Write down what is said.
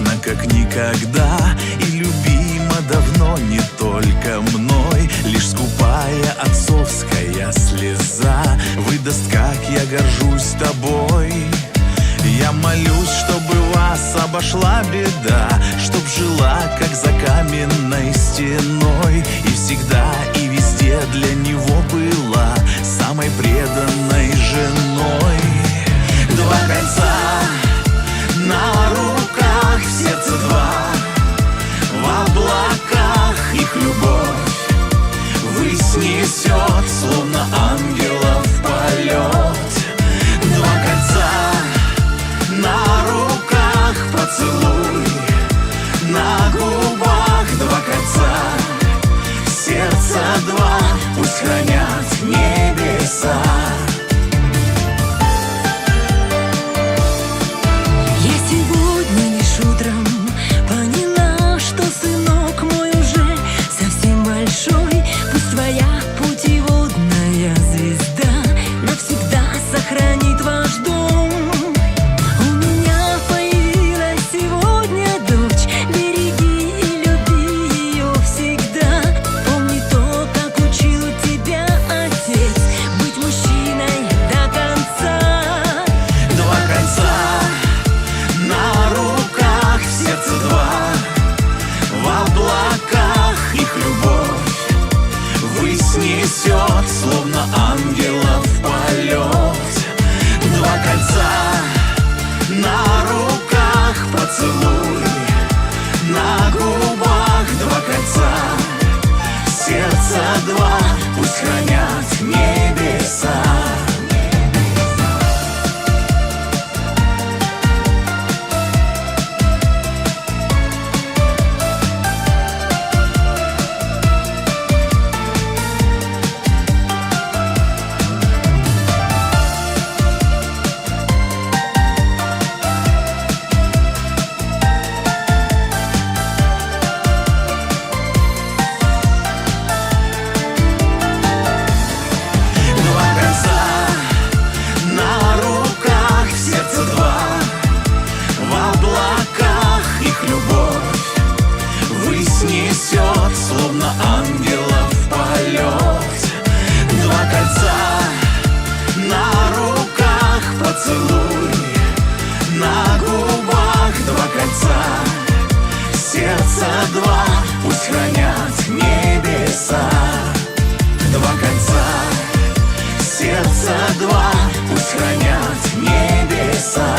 прекрасна, как никогда, и любима давно не только мной. Лишь скупая отцовская слеза выдаст, как я горжусь тобой. Я молюсь, чтобы вас обошла беда, чтоб жила, как за каменной стеной, и всегда и везде для него была самой преданной женой. Два кольца на руках, в сердце два, в облаках их любовь ввысь несет, словно ангелов полет. Два кольца на руках, поцелуй на губах, два кольца, сердца два, пусть хранят небеса. Я сегодня лишь утром поняла, что сынок мой уже совсем большой. Пусть твоя путеводная звезда навсегда сохранит ваш дом. У меня появилась сегодня дочь, береги и люби ее всегда. Помни то, как учил тебя отец, быть мужчиной до конца. Два кольца на руках, в сердце два, в облаках их любовь ввысь несет, словно ангелов полет. Два кольца на руках, поцелуй на губах, два кольца, сердца два, пусть хранят небеса. Несет, словно ангелов полет. Два кольца на руках, поцелуй на губах, два кольца, сердца два, пусть хранят небеса. Два кольца, сердца два, пусть хранят небеса.